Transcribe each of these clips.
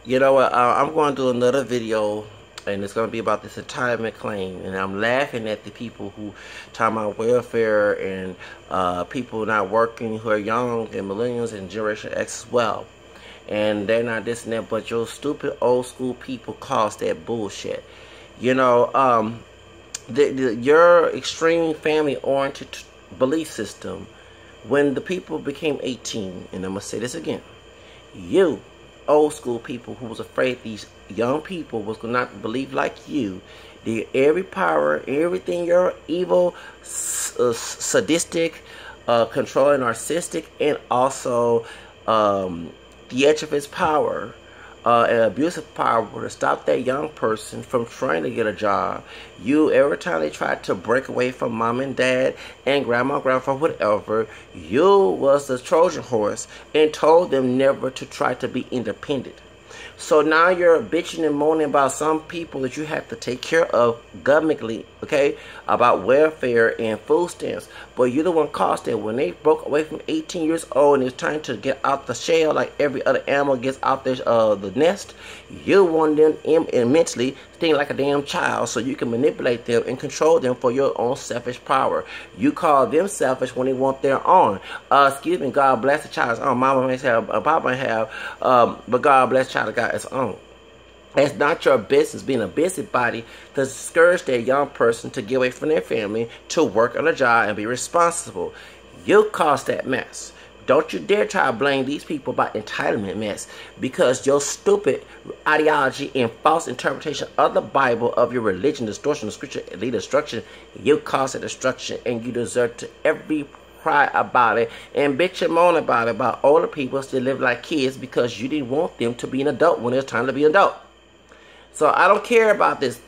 You know what? I'm going to do another video, and it's going to be about this entitlement claim. And I'm laughing at the people who talk about welfare and people not working who are young and millennials and Generation X as well. And they're not this and that, but your stupid old school people cause that bullshit. You know, your extreme family-oriented belief system, when the people became 18, and I'm going to say this again, you old school people who was afraid these young people was going to not believe like you, did every power, everything your evil, sadistic, controlling, narcissistic, and also theatrics power, and abusive power to stop that young person from trying to get a job. You, every time they tried to break away from mom and dad and grandma, grandpa, whatever, you was the Trojan horse and told them never to try to be independent. So now you're bitching and moaning about some people that you have to take care of governmentally, okay, about welfare and food stamps. But you're the one caused that when they broke away from 18 years old and it's trying to get out the shell like every other animal gets out the nest, you want them immensely think like a damn child so you can manipulate them and control them for your own selfish power. You call them selfish when they want their own. Excuse me, God bless the child's own. Mama may have, Papa may have, but God bless the child got its own. It's not your business being a busybody to discourage that young person to get away from their family to work on a job and be responsible. You caused that mess. Don't you dare try to blame these people about entitlement mess, because your stupid ideology and false interpretation of the Bible, of your religion, distortion of scripture, and lead destruction, you caused the destruction, and you deserve to every cry about it and bitch and moan about it, about older people still live like kids because you didn't want them to be an adult when it's time to be an adult. So I don't care about this.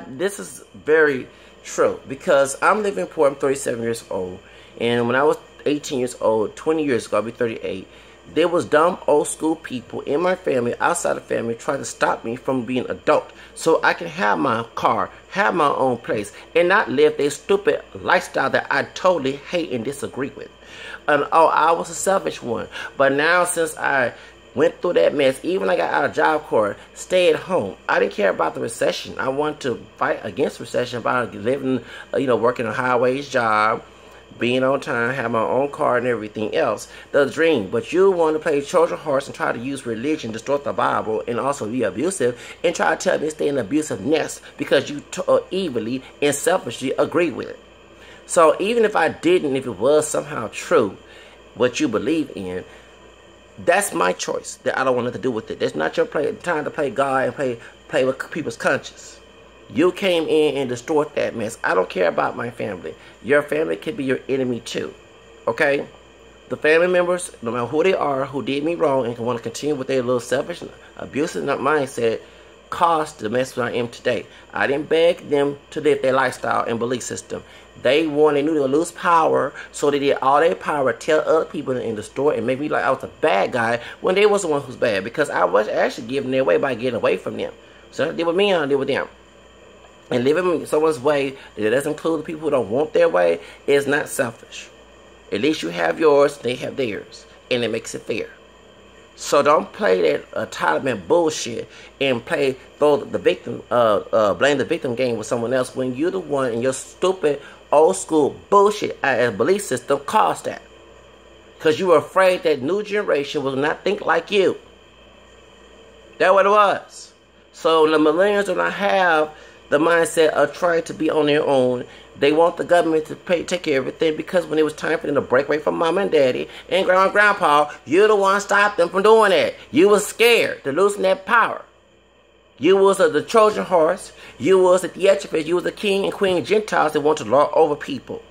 This is very true, because I'm living poor. I'm 37 years old, and when I was 18 years old, 20 years ago, I'll be 38, there was dumb old school people in my family, outside the family, trying to stop me from being adult so I can have my car, have my own place, and not live their stupid lifestyle that I totally hate and disagree with. And oh, I was a selfish one. But now, since I went through that mess, even when I got out of Job Corps, stay at home, I didn't care about the recession. I wanted to fight against recession by living, working a high-wage job, being on time, have my own car and everything else. The dream. But you want to play Trojan horse and try to use religion, distort the Bible, and also be abusive, and try to tell me to stay in an abusive nest because you evilly and selfishly agree with it. So even if I didn't, if it was somehow true, what you believe in, that's my choice. That I don't want nothing to do with it. That's not your time to play God and play with people's conscience. You came in and destroyed that mess. I don't care about my family. Your family could be your enemy too. Okay? The family members, no matter who they are, who did me wrong and want to continue with their little selfish, abusive mindset, caused the mess that I am today. I didn't beg them to live their lifestyle and belief system. They knew they would lose power, so they did all their power to tell other people in the store and make me like I was a bad guy when they was the one who's bad, because I was actually giving their way by getting away from them. So I did with me, I did with them. And living someone's way that doesn't include the people who don't want their way is not selfish. At least you have yours, they have theirs, and it makes it fair. So don't play that entitlement bullshit and blame the victim game with someone else when you're the one in your stupid old school bullshit belief system caused that. Because you were afraid that new generation will not think like you. That's what it was. So the millennials do not have the mindset of trying to be on their own. They want the government to take care of everything, because when it was time for them to break away from mom and daddy and grandma and grandpa, you're the one stopped them from doing that. You was scared to losing that power. You was the Trojan horse. You was the theatrics. You was the king and queen Gentiles that want to lord over people.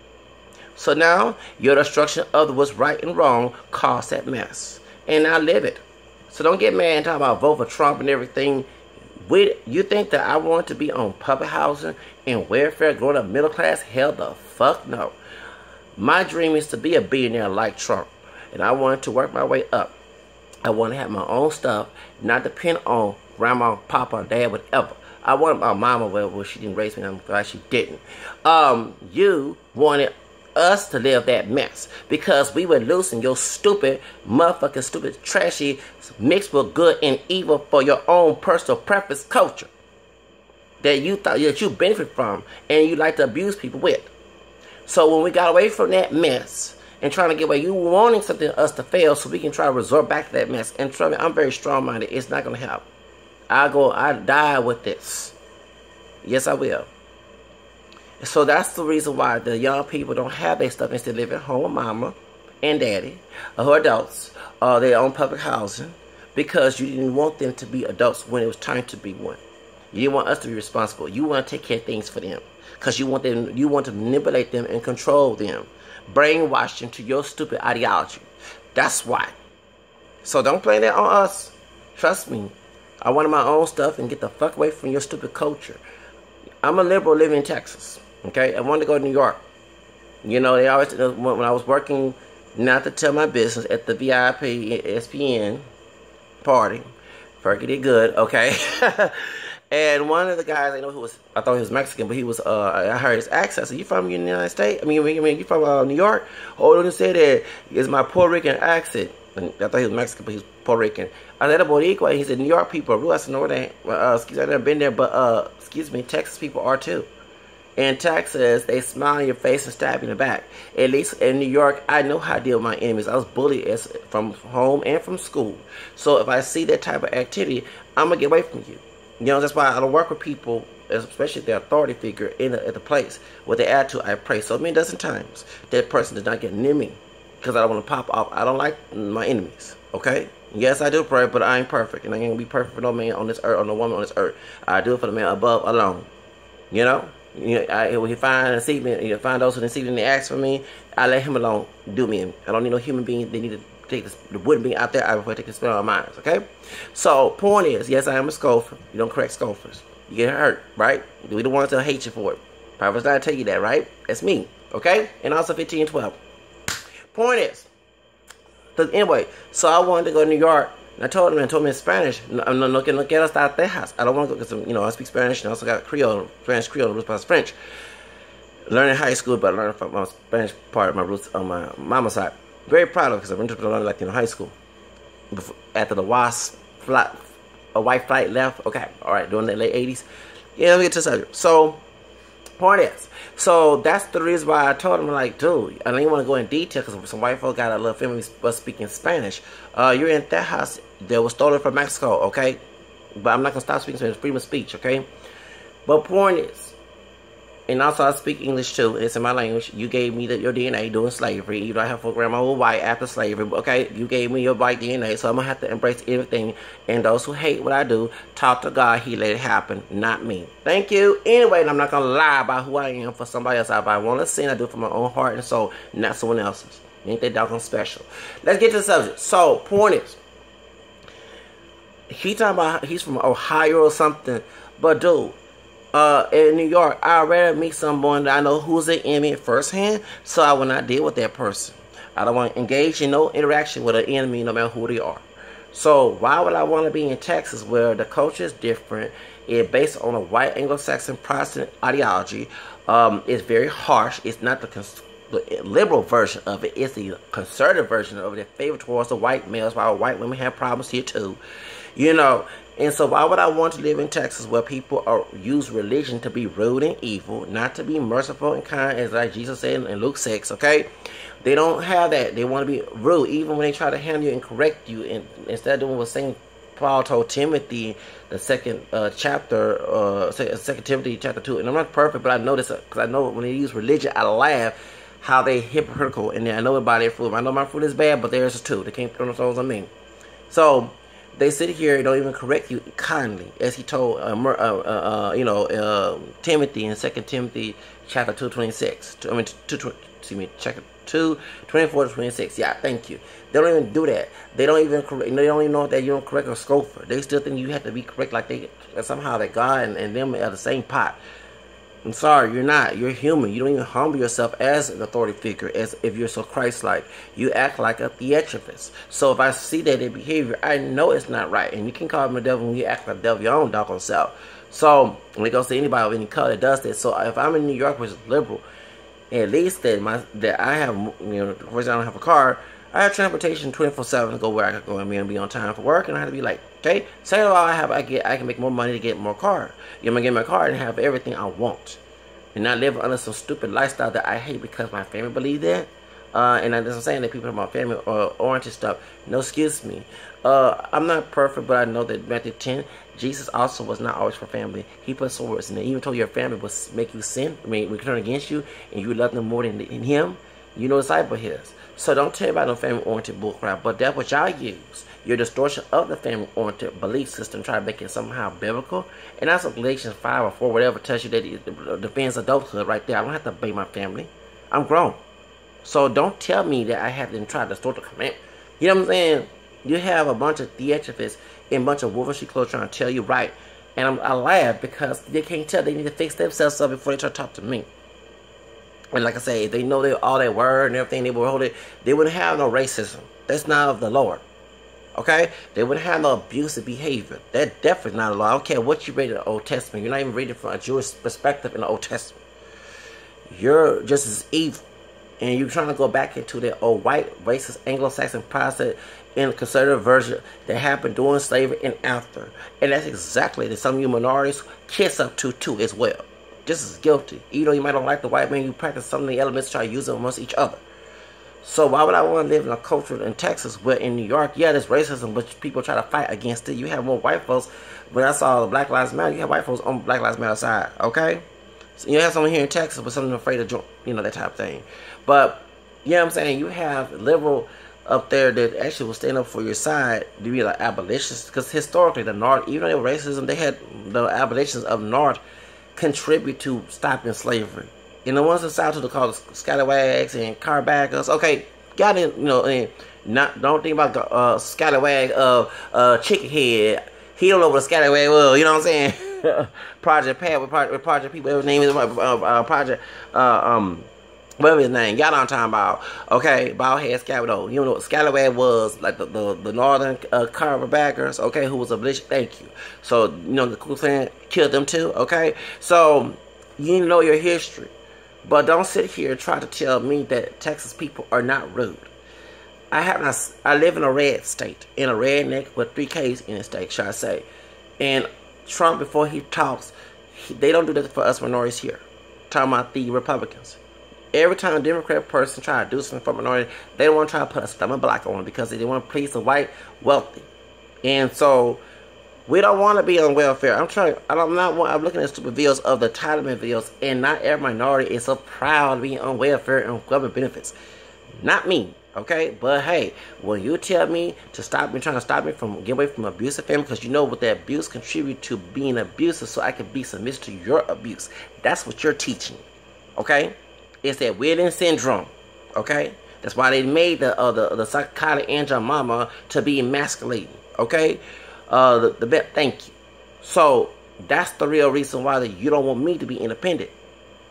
So now your destruction of what's right and wrong caused that mess. And now live it. So don't get mad and talk about vote for Trump and everything. You think that I want to be on public housing and welfare, growing up middle class? Hell the fuck no. My dream is to be a billionaire like Trump. And I wanted to work my way up. I want to have my own stuff, not depend on grandma, papa, dad, whatever. I wanted my mama, well, she didn't raise me, I'm glad she didn't. You wanted us to live that mess, because we were losing your stupid, motherfucking stupid, trashy, mixed with good and evil for your own personal preference culture that you thought that you benefit from and you like to abuse people with. So when we got away from that mess and trying to get away, you wanting something us to fail so we can try to resort back to that mess. And trust me, I'm very strong-minded. It's not going to help. I die with this. Yes, I will. So that's the reason why the young people don't have their stuff. Instead, live at home with mama and daddy, or adults, or their own public housing, because you didn't want them to be adults when it was time to be one. You didn't want us to be responsible. You want to take care of things for them, because you want them. You want to manipulate them and control them, brainwash them to your stupid ideology. That's why. So don't blame that on us. Trust me. I wanted my own stuff and get the fuck away from your stupid culture. I'm a liberal living in Texas. Okay, I wanted to go to New York. You know, they always, when I was working, not to tell my business, at the VIP SPN party, Fergie did good, okay? And one of the guys, I thought he was Mexican, but he was, I heard his accent. I said, you from the United States? I mean, you from New York? Oh, don't say that. It's my Puerto Rican accent. And I thought he was Mexican, but he was Puerto Rican. I said, Boricua. He said, New York people are rude. I said, no, they ain't. Excuse me, I've never been there, but, excuse me, Texas people are too. In Texas, they smile in your face and stab you in the back. At least in New York, I know how to deal with my enemies. I was bullied from home and from school. So if I see that type of activity, I'm going to get away from you. You know, that's why I don't work with people, especially the authority figure at the place. With the attitude, I pray so many dozen times that person does not get near me, because I don't want to pop off. I don't like my enemies, okay? Yes, I do pray, but I ain't perfect. And I ain't going to be perfect for no man on this earth or no woman on this earth. I do it for the man above alone. You know? When he find those who deceive me and they ask for me, I let him alone do me. I don't need no human being. They need to take the wooden being out there before they take the spell on our minds, okay? So, point is, yes, I am a scoffer. You don't correct scoffers. You get hurt, right? We don't want to hate you for it. Prophets not tell you that, right? That's me, okay? And also 15 and 12. Point is, anyway, so I wanted to go to New York. And I told him in Spanish, no quiero estar Texas. I don't want to go, because, I speak Spanish and I also got Creole, Spanish Creole, roots plus French. Learning in high school, but learning from my Spanish part, my roots on my mama's side. Very proud of it, because I went to learn like in high school. After the white flight left. Okay, all right, during the late 80s. Yeah, let me get to the subject. So, point is, so that's the reason why I told him, like, dude, I don't even want to go in detail, because some white folk got a little family was speaking Spanish. You're in that house that was stolen from Mexico, okay? But I'm not going to stop speaking Spanish. Freedom of speech, okay? But point is, and also I speak English too, it's in my language. You gave me your DNA during slavery. You don't have a grandma who was white after slavery, okay? You gave me your white DNA, so I'm going to have to embrace everything. And those who hate what I do, talk to God. He let it happen, not me. Thank you. Anyway, and I'm not going to lie about who I am for somebody else. If I want to sin, I do it for my own heart and soul, not someone else's. Ain't that doggone special. Let's get to the subject. So, point is, he talking about he's from Ohio or something, but dude, in New York, I'd rather meet someone that I know who's an enemy firsthand, so I will not deal with that person. I don't want to engage in no interaction with an enemy, no matter who they are. So why would I want to be in Texas, where the culture is different? It's based on a white Anglo-Saxon Protestant ideology. It's very harsh. It's not the liberal version of it. It's the conservative version of it. It's favored towards the white males, while white women have problems here too. You know, and so why would I want to live in Texas, where people use religion to be rude and evil, not to be merciful and kind, as like Jesus said in Luke 6, okay? They don't have that. They want to be rude, even when they try to handle you and correct you. And instead of doing what St. Paul told Timothy, the second chapter, 2 Timothy chapter 2. And I'm not perfect, but I know this, because I know when they use religion, I laugh how they hypocritical. And I know about their fruit. I know my fruit is bad, but theirs is too. They can't throw themselves on me. So they sit here and don't even correct you kindly, as he told Timothy in 2 Timothy chapter 2:26. I mean, chapter 2:24-26. Yeah, thank you. They don't even do that. They don't even correct. They don't even know that you don't correct a scoffer. They still think you have to be correct, like somehow that God and them are the same pot. I'm sorry, you're not. You're human. You don't even humble yourself as an authority figure, as if you're so Christ-like. You act like a theatricus. So if I see that in behavior, I know it's not right. And you can call him a devil when you act like a devil, your own doggone self. So when it goes to anybody of any color that does this. So if I'm in New York, which is liberal, at least that I have, of course I don't have a car. I have transportation 24/7 to go where I can go and be on time for work, and I have to be like, okay, second of all, I can make more money to get more car. I'm gonna get my car and have everything I want, and not live under some stupid lifestyle that I hate because my family believe that. And I'm saying that people in my family are oriented stuff. No, excuse me. I'm not perfect, but I know that Matthew 10, Jesus also was not always for family. He put swords in there. Even told your family would make you sin. I mean, we turn against you, and you love them more than him. You know, disciple his. So don't tell me about no family-oriented bullcrap. But that's what y'all use. Your distortion of the family-oriented belief system, try to make it somehow biblical. And that's what Galatians 5 or 4, whatever, tells you that it defends adulthood right there. I don't have to obey my family. I'm grown. So don't tell me that I have to try to distort the command. You know what I'm saying? You have a bunch of theatrists and a bunch of wolf in sheep clothes trying to tell you right. And I laugh because they can't tell. They need to fix themselves up before they try to talk to me. And like I say, if they know all that word and everything, they will hold it. They wouldn't have no racism. That's not of the Lord. Okay? They wouldn't have no abusive behavior. That definitely not the law. I don't care what you read in the Old Testament. You're not even reading from a Jewish perspective in the Old Testament. You're just as evil. And you're trying to go back into that old white, racist, Anglo-Saxon process in a conservative version that happened during slavery and after. And that's exactly that some of you minorities kiss up to too as well. Just as guilty. Even though you might not like the white man, you practice some of the elements, try to use them amongst each other. So why would I want to live in a culture in Texas where in New York, yeah, there's racism, but people try to fight against it. You have more white folks. When I saw the Black Lives Matter, you have white folks on Black Lives Matter side, okay? So you have someone here in Texas, but someone afraid of join, that type of thing. But, you know what I'm saying, you have liberal up there that actually will stand up for your side to be like abolitionists. Because historically, the North, even though they were racism, they had the abolitionists of the North contribute to stopping slavery. And the ones in the South who call scallywags and carbackers, okay, got it, and don't think about scallywag of chicken head. He don't know what a scallywag was, you know what I'm saying? Project Pat with Project people, his name is Project whatever his name, y'all know what I'm talking about. Okay, bald head scallywag. You know what scallywag was, like the northern carbackers, okay, who was a abolition. Thank you. So the Ku Klux Klan killed them too. Okay, so you know your history, but don't sit here and try to tell me that Texas people are not rude. I live in a red state, in a redneck with 3 Ks in the state, shall I say. And Trump, before he talks, they don't do that for us minorities here. Talking about the Republicans. Every time a Democrat person try to do something for minority, they don't want to try to put a stomach block on it because they want to please the white wealthy. And so we don't want to be on welfare. I'm looking at stupid videos of the entitlement videos, and not every minority is so proud of being on welfare and government benefits. Not me. Okay, but hey, when you tell me to stop me, trying to stop me from getting away from abusive family, because you know what that abuse contribute to being abusive, so I can be submissive to your abuse. That's what you're teaching. Okay, it's that Williams syndrome. Okay, that's why they made the psychotic angel mama to be emasculating. Okay, thank you. So that's the real reason why you don't want me to be independent.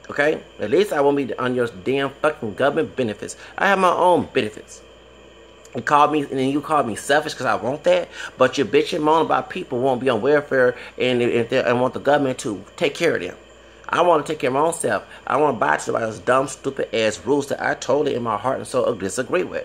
Okay? At least I won't be on your damn fucking government benefits. I have my own benefits. You called me, and then you called me selfish because I want that. But you're bitching and moaning about people who won't be on welfare and want the government to take care of them. I want to take care of my own self. I want to buy to those dumb, stupid ass rules that I totally in my heart and soul disagree with.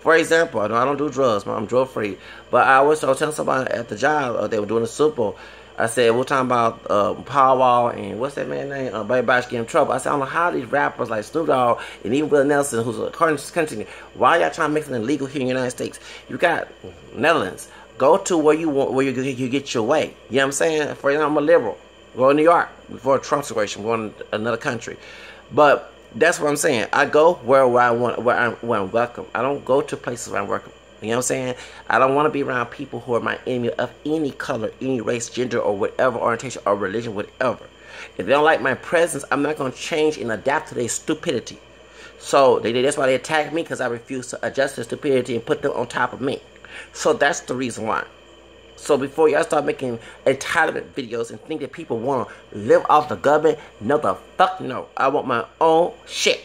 For example, I don't do drugs. I'm drug free. But I was telling somebody at the job, they were doing a Super Bowl. I said, we're talking about Powerwall and what's that man's name? Buddy Bosh getting in trouble. I said, I don't know how these rappers like Snoop Dogg and even Will Nelson, who's a country, why y'all trying to make it illegal here in the United States? You got Netherlands. Go to where you want, where you get your way. You know what I'm saying? For example, I'm a liberal. Go to New York before a Trump situation, going to another country. But that's what I'm saying. I go where I want, where I'm welcome. I don't go to places where I'm welcome. You know what I'm saying? I don't want to be around people who are my enemy of any color, any race, gender, or whatever orientation or religion, whatever. If they don't like my presence, I'm not going to change and adapt to their stupidity. So that's why they attack me, because I refuse to adjust their stupidity and put them on top of me. So that's the reason why. So before y'all start making entitlement videos and think that people want to live off the government, no the fuck no. I want my own shit.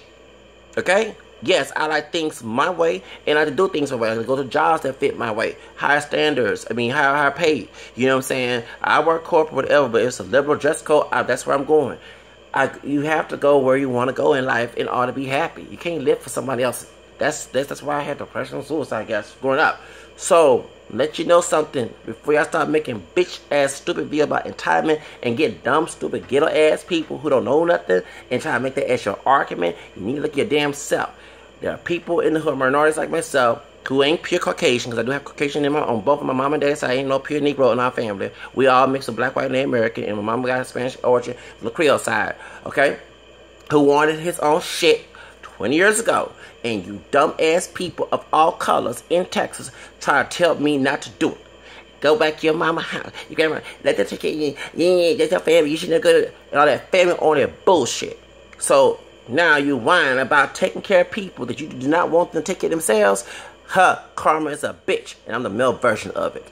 Okay? Yes, I like things my way, and I like to do things my way. I like to go to jobs that fit my way. Higher standards, higher paid. You know what I'm saying? I work corporate, whatever, but if it's a liberal dress code, that's where I'm going. You have to go where you want to go in life in order to be happy. You can't live for somebody else. That's why I had depression and suicide, I guess, growing up. So, let you know something before y'all start making bitch ass stupid videos about entitlement and get dumb, stupid, ghetto ass people who don't know nothing and try to make that as your argument. You need to look at your damn self. There are people in the hood, minorities like myself, who ain't pure Caucasian, because I do have Caucasian on both of my mom and dad's side. Ain't no pure Negro in our family. We all mix of black, white, and Native American, and my mama got a Spanish origin from the Creole side, okay? Who wanted his own shit 20 years ago. And you dumb ass people of all colors in Texas try to tell me not to do it. Go back to your mama house. You grandma, let them take care of you. Yeah, that's your family. You shouldn't go to all that family oriented bullshit. So now you whine about taking care of people that you do not want them to take care of themselves. Karma is a bitch, and I'm the male version of it.